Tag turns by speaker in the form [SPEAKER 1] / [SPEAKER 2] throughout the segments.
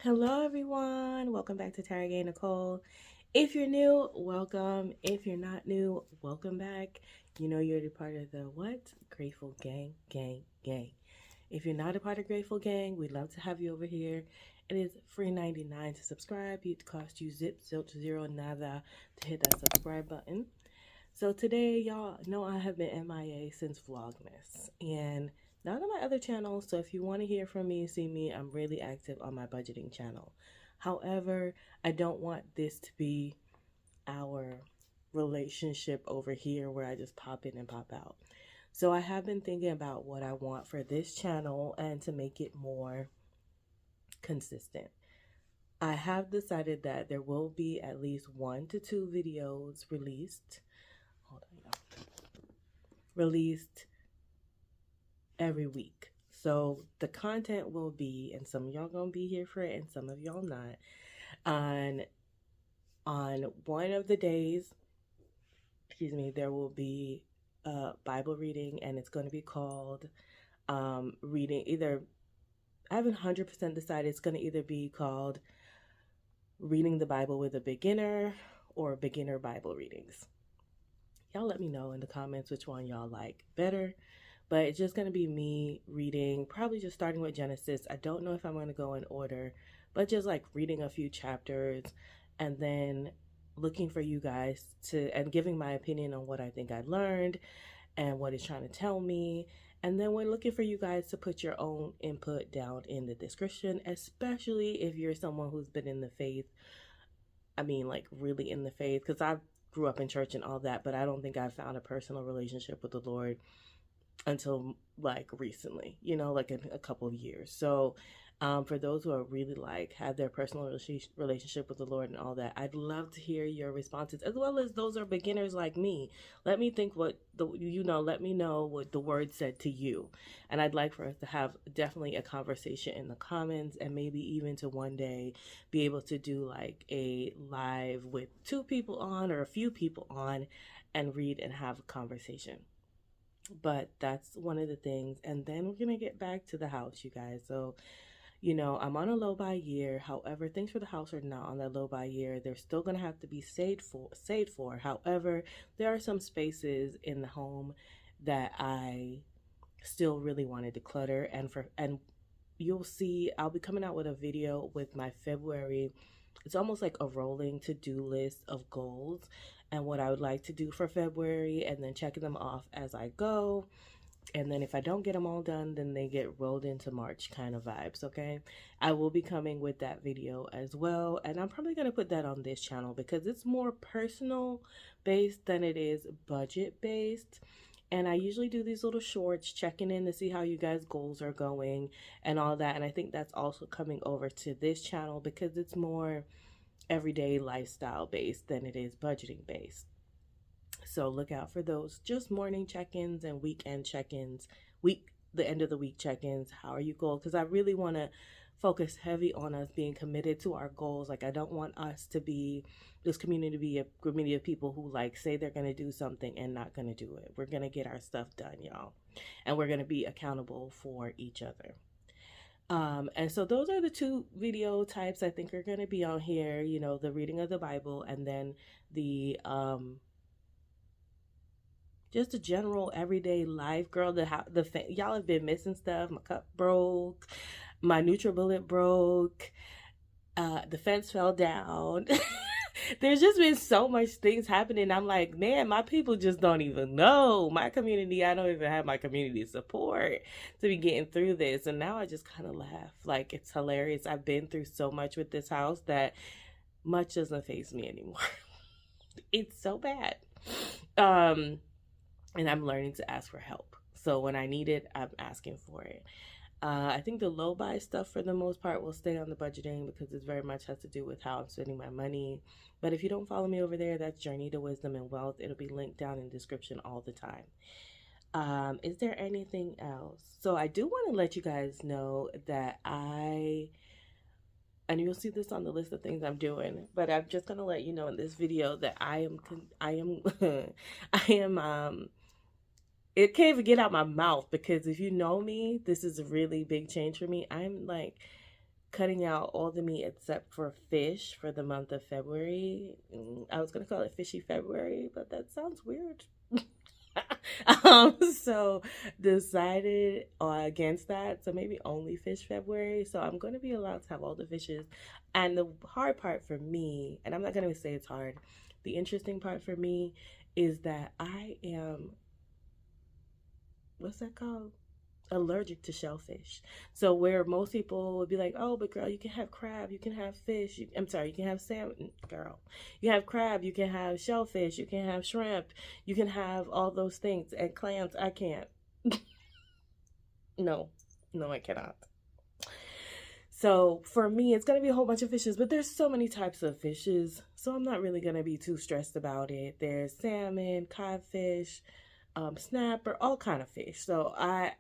[SPEAKER 1] Hello everyone, welcome back to Target Nicole. If you're new, welcome. If you're not new, welcome back. You know you're a part of the what? Grateful gang. If you're not a part of Grateful Gang, we'd love to have you over here. It is free 99 to subscribe. It costs you zilch, zero, nada to hit that subscribe button. So today, y'all know I have been MIA since Vlogmas and none of my other channels. So if you want to hear from me, see me, I'm really active on my budgeting channel. However, I don't want this to be our relationship over here where I just pop in and pop out. So I have been thinking about what I want for this channel and to make it more consistent. I have decided that there will be at least 1 to 2 videos released. Hold on, y'all. Released every week. So the content will be, and some of y'all gonna be here for it and some of y'all not, on one of the days, there will be a Bible reading, and it's going to be called reading either, I haven't 100% decided, it's going to either be called reading the Bible with a beginner or beginner Bible readings. Y'all let me know in the comments which one y'all like better. But it's just going to be me reading, probably just starting with Genesis. I don't know if I'm going to go in order, but just like reading a few chapters and then looking for you guys and giving my opinion on what I think I learned and what it's trying to tell me. And then we're looking for you guys to put your own input down in the description, especially if you're someone who's been in the faith. I mean, like really in the faith, because I grew up in church and all that, but I don't think I found a personal relationship with the Lord until like recently, like in a couple of years. So for those who are really like have their personal relationship with the Lord and all that, I'd love to hear your responses, as well as those are beginners like me. Let me think what let me know what the word said to you. And I'd like for us to have definitely a conversation in the comments, and maybe even to one day be able to do like a live with 2 people on or a few people on and read and have a conversation. But that's one of the things. And then we're gonna get back to the house, you guys. So I'm on a low buy year. However, things for the house are not on that low buy year. They're still gonna have to be saved for. However, there are some spaces in the home that I still really want to declutter, and you'll see I'll be coming out with a video with my February. It's almost like a rolling to-do list of goals and what I would like to do for February, and then checking them off as I go. And then if I don't get them all done, then they get rolled into March kind of vibes, okay? I will be coming with that video as well, and I'm probably going to put that on this channel because it's more personal based than it is budget based. And I usually do these little shorts checking in to see how you guys' goals are going and all that. And I think that's also coming over to this channel because it's more everyday lifestyle based than it is budgeting based. So look out for those just morning check-ins and weekend check-ins, the end of the week check-ins. How are you going? Because I really want to focus heavy on us being committed to our goals. Like I don't want us to be this community to be a community of people who like say they're going to do something and not going to do it. We're going to get our stuff done, y'all. And we're going to be accountable for each other. And so those are the 2 video types I think are going to be on here, the reading of the Bible, and then the just a general everyday life. Girl, y'all have been missing stuff. My cup broke, my NutriBullet broke, the fence fell down. There's just been so much things happening. I'm like, man, my people just don't even know. My community, I don't even have my community support to be getting through this. And now I just kind of laugh. Like, it's hilarious. I've been through so much with this house that much doesn't faze me anymore. It's so bad. And I'm learning to ask for help. So when I need it, I'm asking for it. I think the low buy stuff for the most part will stay on the budgeting because it very much has to do with how I'm spending my money. But if you don't follow me over there, that's Journey to Wisdom and Wealth. It'll be linked down in the description all the time. Is there anything else? So I do want to let you guys know that and you'll see this on the list of things I'm doing, but I'm just going to let you know in this video that I am it can't even get out my mouth because if you know me, this is a really big change for me. I'm like cutting out all the meat except for fish for the month of February. I was going to call it Fishy February, but that sounds weird. So decided against that. So maybe only fish February. So I'm going to be allowed to have all the fishes. And the hard part for me, and I'm not going to say it's hard, the interesting part for me is that I am, what's that called? Allergic to shellfish. So where most people would be like, oh, but girl, you can have crab, you can have fish. I'm sorry, you can have salmon, girl. You have crab, you can have shellfish, you can have shrimp, you can have all those things. And clams, I can't. No, I cannot. So for me, it's going to be a whole bunch of fishes, but there's so many types of fishes. So I'm not really going to be too stressed about it. There's salmon, codfish, snapper, all kind of fish. So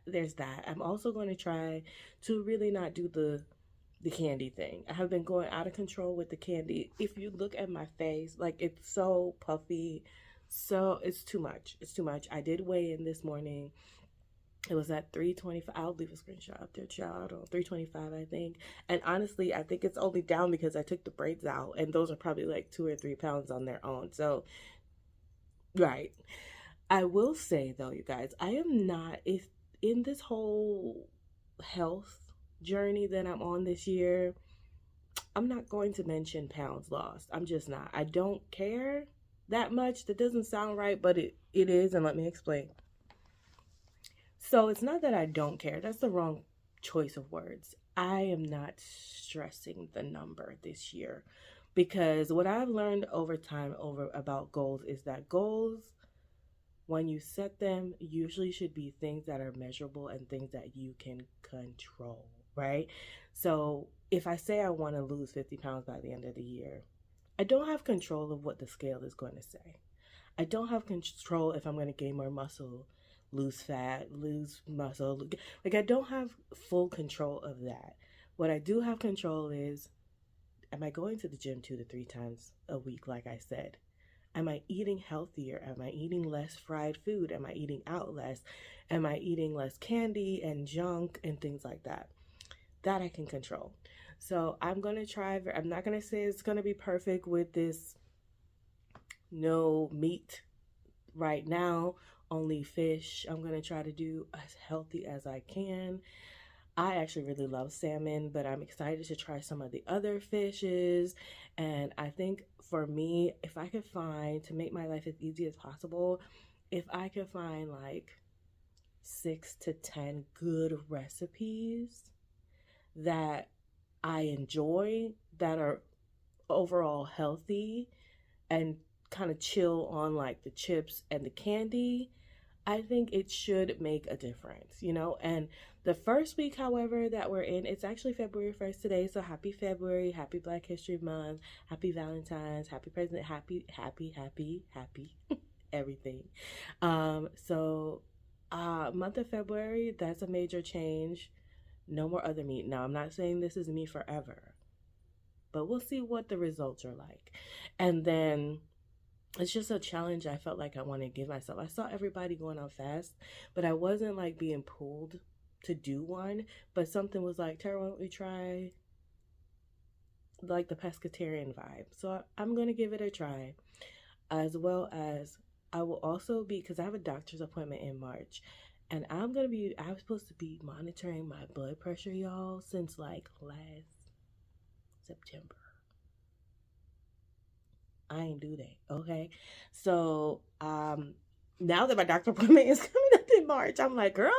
[SPEAKER 1] there's that. I'm also going to try to really not do the candy thing. I have been going out of control with the candy. If you look at my face, like, it's so puffy. So it's too much. It's too much. I did weigh in this morning. It was at 325. I'll leave a screenshot up there, child. 325, I think. And honestly, I think it's only down because I took the braids out, and those are probably like 2 or 3 pounds on their own. So, right. I will say though, you guys, I am not, if in this whole health journey that I'm on this year, I'm not going to mention pounds lost. I'm just not. I don't care that much. That doesn't sound right, but it is, and let me explain. So it's not that I don't care. That's the wrong choice of words. I am not stressing the number this year, because what I've learned over time about goals is that goals, when you set them, usually should be things that are measurable and things that you can control, right? So if I say I want to lose 50 pounds by the end of the year, I don't have control of what the scale is going to say. I don't have control if I'm going to gain more muscle, lose fat, lose muscle. Like, I don't have full control of that. What I do have control is, am I going to the gym 2 to 3 times a week, like I said? Am I eating healthier? Am I eating less fried food? Am I eating out less? Am I eating less candy and junk and things like that? That I can control. So I'm going to try. I'm not going to say it's going to be perfect with this no meat right now, only fish. I'm going to try to do as healthy as I can. I actually really love salmon, but I'm excited to try some of the other fishes. And I think for me, if I could find, to make my life as easy as possible, if I could find like 6 to 10 good recipes that I enjoy, that are overall healthy, and kind of chill on like the chips and the candy, I think it should make a difference, you know? And the first week, however, that we're in, it's actually February 1st today. So happy February, happy Black History Month, happy Valentine's, happy President, happy everything. Month of February, that's a major change. No more other meat. Now, I'm not saying this is me forever, but we'll see what the results are like. And then it's just a challenge I felt like I want to give myself. I saw everybody going on fast, but I wasn't like being pulled to do one. But something was like, Tara, why don't we try like the pescatarian vibe? So I'm going to give it a try, as well as I will also be, because I have a doctor's appointment in March, and I'm supposed to be monitoring my blood pressure, y'all, since like last September. I ain't do that, okay? So now that my doctor appointment is coming up in March, I'm like, girl,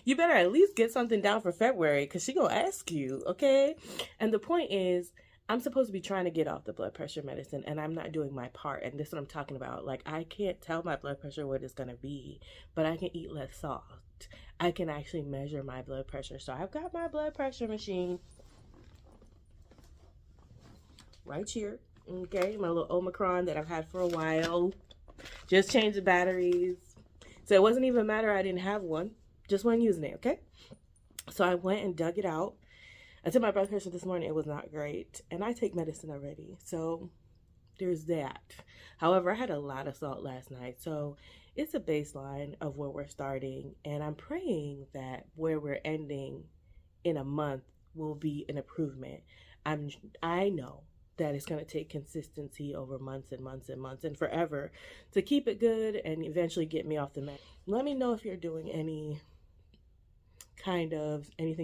[SPEAKER 1] you better at least get something down for February, because she gonna ask you, okay? And the point is, I'm supposed to be trying to get off the blood pressure medicine, and I'm not doing my part. And this is what I'm talking about. Like, I can't tell my blood pressure what it's gonna be, but I can eat less salt. I can actually measure my blood pressure. So I've got my blood pressure machine right here. Okay, my little Omicron that I've had for a while. Just changed the batteries. So it wasn't even a matter I didn't have one. Just wasn't using it, okay? So I went and dug it out. I took my blood pressure this morning. It was not great. And I take medicine already. So there's that. However, I had a lot of salt last night. So it's a baseline of where we're starting. And I'm praying that where we're ending in a month will be an improvement. I know that it's going to take consistency over months and months and months and forever to keep it good and eventually get me off the mat. Let me know if you're doing anything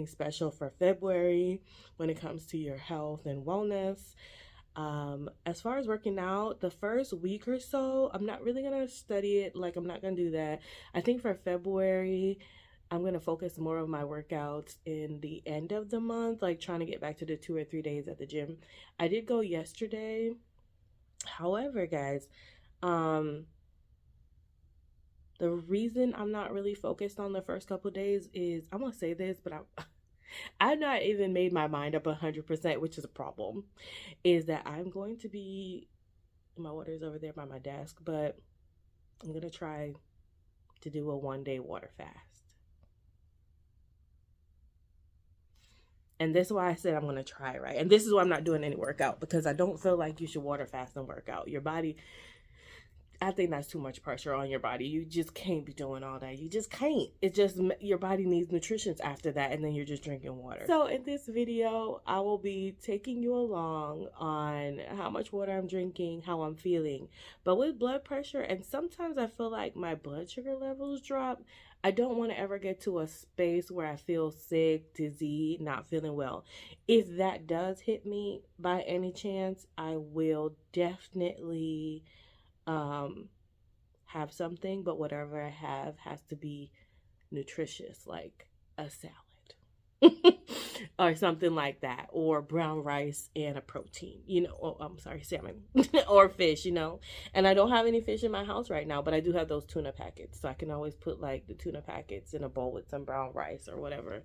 [SPEAKER 1] special for February when it comes to your health and wellness. As far as working out, the first week or so, I'm not really going to study it. Like, I'm not going to do that. I think for February, I'm going to focus more of my workouts in the end of the month, like trying to get back to the 2 or 3 days at the gym. I did go yesterday. However, guys, the reason I'm not really focused on the first couple of days is, I'm going to say this, but I've not even made my mind up 100%, which is a problem, is that I'm going to be, my water is over there by my desk, but I'm going to try to do a 1-day water fast. And this is why I said I'm going to try, right? And this is why I'm not doing any workout, because I don't feel like you should water fast and work out. Your body, I think that's too much pressure on your body. You just can't be doing all that. You just can't. It's just, your body needs nutrition after that, and then you're just drinking water. So in this video, I will be taking you along on how much water I'm drinking, how I'm feeling. But with blood pressure, and sometimes I feel like my blood sugar levels drop, I don't want to ever get to a space where I feel sick, dizzy, not feeling well. If that does hit me by any chance, I will definitely have something, but whatever I have has to be nutritious, like a salad or something like that, or brown rice and a protein, salmon or fish, and I don't have any fish in my house right now, but I do have those tuna packets, so I can always put like the tuna packets in a bowl with some brown rice or whatever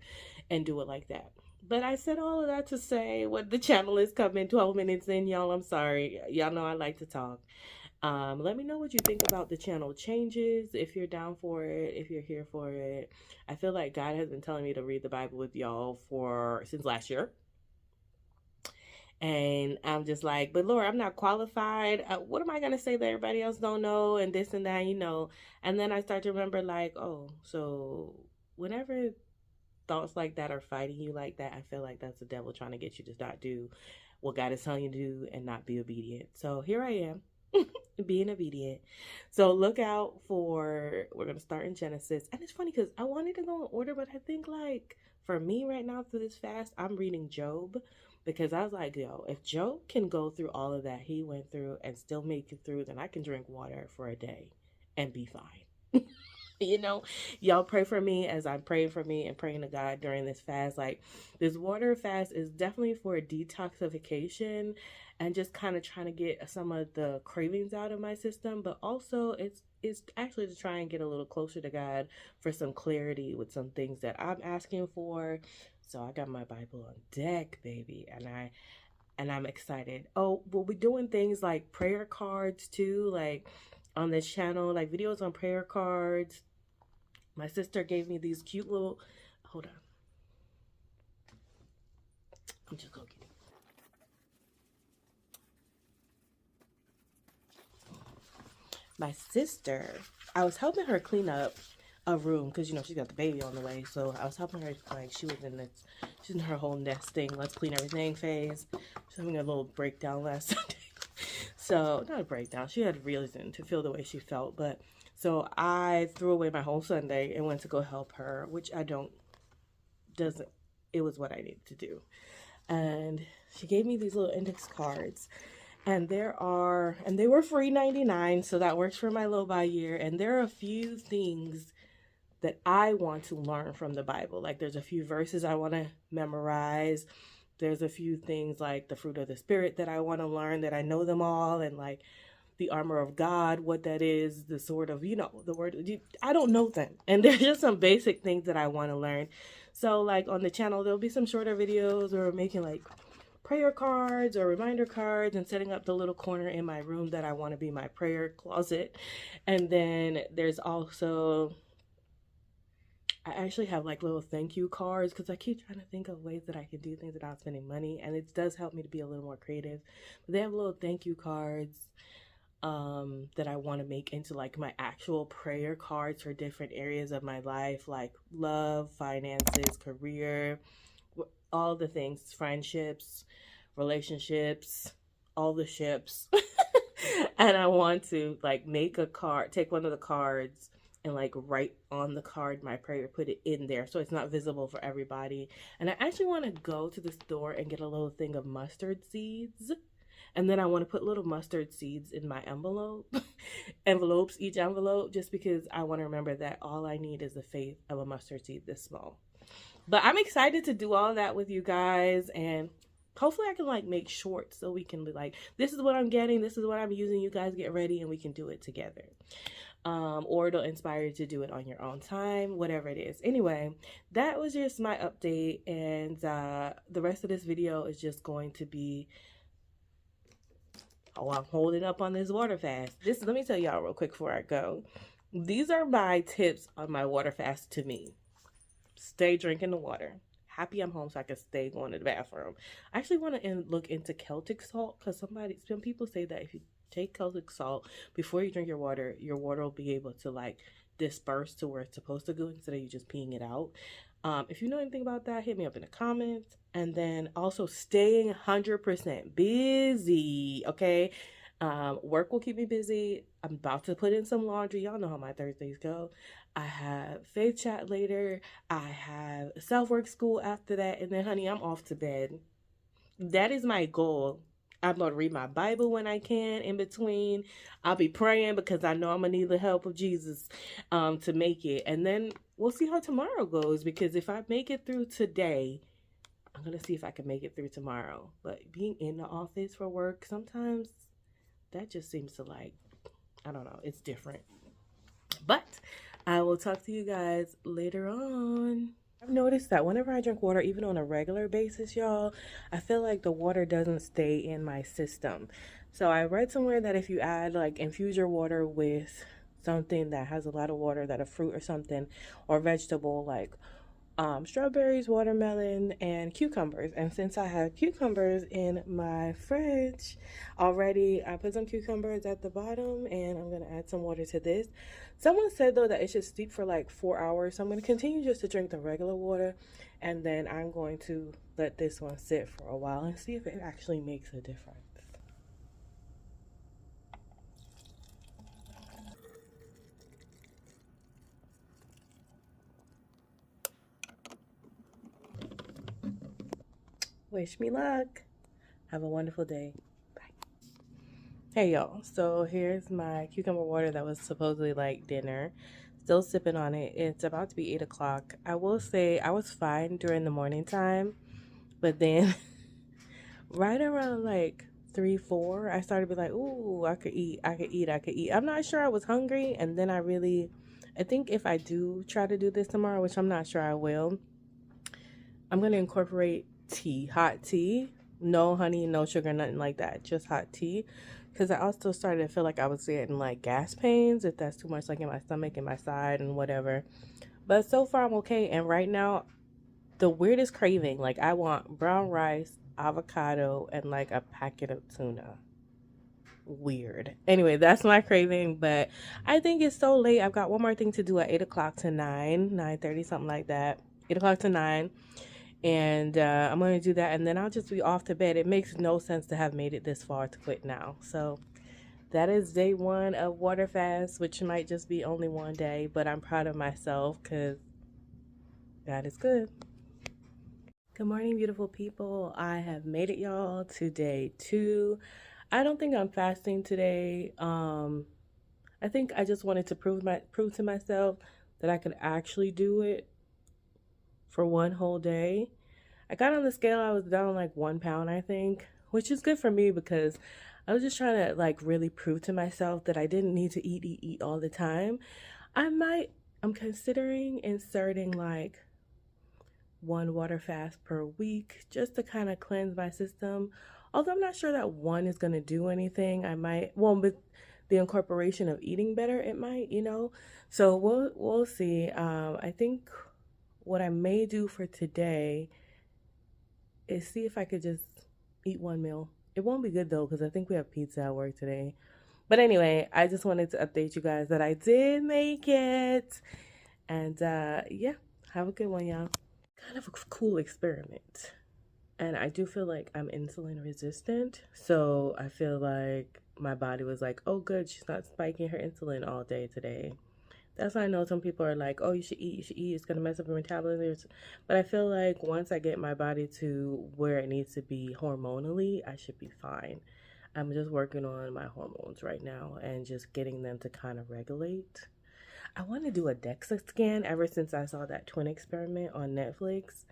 [SPEAKER 1] and do it like that. But I said all of that to say what the channel is coming 12 minutes in, y'all. I'm sorry, y'all know I like to talk. Let me know what you think about the channel changes, if you're down for it, if you're here for it. I feel like God has been telling me to read the Bible with y'all since last year. And I'm just like, but Lord, I'm not qualified. What am I going to say that everybody else don't know, and this and that, And then I start to remember like, oh, so whenever thoughts like that are fighting you like that, I feel like that's the devil trying to get you to not do what God is telling you to do and not be obedient. So here I am. Being obedient. So look out we're going to start in Genesis. And it's funny because I wanted to go in order, but I think like for me right now through this fast, I'm reading Job, because I was like, yo, if Job can go through all of that he went through and still make it through, then I can drink water for a day and be fine. Y'all pray for me as I'm praying for me and praying to God during this fast. Like, this water fast is definitely for detoxification and just kind of trying to get some of the cravings out of my system, but also it's actually to try and get a little closer to God for some clarity with some things that I'm asking for. So I got my Bible on deck, baby, and I'm excited. Oh, we'll be doing things like prayer cards too, like on this channel, like videos on prayer cards. My sister gave me these cute little, hold on. I'm just gonna get it. My sister, I was helping her clean up a room because, she's got the baby on the way. So I was helping her, like, she's in her whole nesting, let's clean everything phase. She's having a little breakdown last Sunday. So, not a breakdown. She had reason to feel the way she felt, but so I threw away my whole Sunday and went to go help her, which it was what I needed to do. And she gave me these little index cards, and they were free $99, so that works for my low buy year. And there are a few things that I want to learn from the Bible. Like, there's a few verses I want to memorize. There's a few things like the fruit of the Spirit that I want to learn, that I know them all, and like the armor of God, what that is, the sword of, the word, I don't know them. And there's just some basic things that I want to learn. So like on the channel, there'll be some shorter videos or making like prayer cards or reminder cards and setting up the little corner in my room that I want to be my prayer closet. And then there's also, I actually have like little thank you cards because I keep trying to think of ways that I can do things without spending money. And it does help me to be a little more creative. But they have little thank you cards that I want to make into like my actual prayer cards for different areas of my life, like love, finances, career, all the things, friendships, relationships, all the ships. And I want to like make a card, take one of the cards and like write on the card my prayer, put it in there so it's not visible for everybody. And I actually want to go to the store and get a little thing of mustard seeds. And then I want to put little mustard seeds in my envelopes, each envelope, just because I want to remember that all I need is the faith of a mustard seed this small. But I'm excited to do all that with you guys, and hopefully I can like make shorts so we can be like, this is what I'm getting, this is what I'm using, you guys get ready, and we can do it together. Or it'll inspire you to do it on your own time, whatever it is. Anyway, that was just my update, and the rest of this video is just going to be, oh, I'm holding up on this water fast. Let me tell y'all real quick before I go. These are my tips on my water fast to me. Stay drinking the water. Happy I'm home so I can stay going to the bathroom. I actually want to look into Celtic salt, because some people say that if you take Celtic salt before you drink your water will be able to like disperse to where it's supposed to go instead of you just peeing it out. If you know anything about that, hit me up in the comments. And then also staying 100% busy, okay? Work will keep me busy. I'm about to put in some laundry. Y'all know how my Thursdays go. I have faith chat later. I have self-work school after that. And then, honey, I'm off to bed. That is my goal. I'm going to read my Bible when I can in between. I'll be praying because I know I'm going to need the help of Jesus to make it. And then we'll see how tomorrow goes, because if I make it through today, I'm going to see if I can make it through tomorrow. But being in the office for work, sometimes that just seems to like, I don't know, it's different. But I will talk to you guys later on. I've noticed that whenever I drink water, even on a regular basis, y'all, I feel like the water doesn't stay in my system. So I read somewhere that if you add, like, infuse your water with something that has a lot of water, that a fruit or something, or vegetable, like strawberries, watermelon, and cucumbers. And since I have cucumbers in my fridge already, I put some cucumbers at the bottom, and I'm going to add some water to this. Someone said, though, that it should steep for like 4 hours. So I'm going to continue just to drink the regular water, and then I'm going to let this one sit for a while and see if it actually makes a difference. Wish me luck. Have a wonderful day. Bye. Hey y'all, so here's my cucumber water that was supposedly like dinner. Still sipping on it. It's about to be 8 o'clock. I will say I was fine during the morning time, but then right around like 3, 4, I started to be like, ooh, I could eat. I'm not sure I was hungry, and then I think if I do try to do this tomorrow, which I'm not sure I will, I'm going to incorporate tea, hot tea. No honey, no sugar, nothing like that. Just hot tea. Because I also started to feel like I was getting like gas pains, if that's too much, like in my stomach and my side and whatever. But so far I'm okay. And right now, the weirdest craving, like I want brown rice, avocado, and like a packet of tuna. Weird. Anyway, that's my craving, but I think it's so late. I've got one more thing to do at 8 o'clock to 9:30, something like that. 8 o'clock to 9. And I'm going to do that, and then I'll just be off to bed. It makes no sense to have made it this far to quit now. So that is day 1 of water fast, which might just be only one day, but I'm proud of myself because God is good. Good morning, beautiful people. I have made it, y'all, to day 2. I don't think I'm fasting today. I think I just wanted to prove to myself that I could actually do it for one whole day. I got on the scale, I was down like 1 pound, I think, which is good for me because I was just trying to like really prove to myself that I didn't need to eat all the time. I'm considering inserting like 1 water fast per week just to kind of cleanse my system. Although I'm not sure that 1 is going to do anything. With the incorporation of eating better, it might, So we'll see. I think what I may do for today is see if I could just eat 1 meal. It won't be good though, because I think we have pizza at work today. But anyway, I just wanted to update you guys that I did make it. And yeah, have a good one, y'all. kind of a cool experiment. And I do feel like I'm insulin resistant. So I feel like my body was like, oh, good, she's not spiking her insulin all day today. That's why I know some people are like, oh, you should eat, it's going to mess up your metabolism. But I feel like once I get my body to where it needs to be hormonally, I should be fine. I'm just working on my hormones right now and just getting them to kind of regulate. I want to do a DEXA scan ever since I saw that twin experiment on Netflix.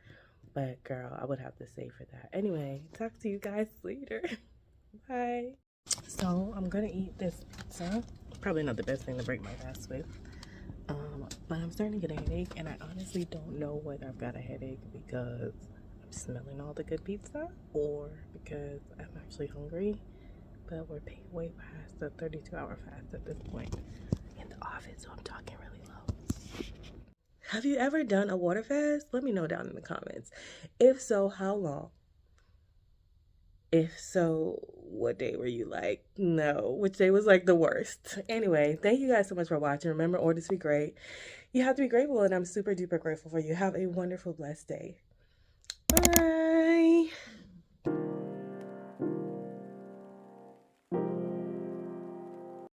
[SPEAKER 1] But girl, I would have to say for that. Anyway, talk to you guys later. Bye. So I'm going to eat this pizza. Probably not the best thing to break my fast with. But I'm starting to get a headache, and I honestly don't know whether I've got a headache because I'm smelling all the good pizza or because I'm actually hungry. But we're way past the 32-hour fast at this point in the office, so I'm talking really low. Have you ever done a water fast? Let me know down in the comments. If so, how long? If so, what day were you like, no? Which day was like the worst? Anyway, thank you guys so much for watching. Remember, order to be great. You have to be grateful, and I'm super duper grateful for you. Have a wonderful, blessed day. Bye.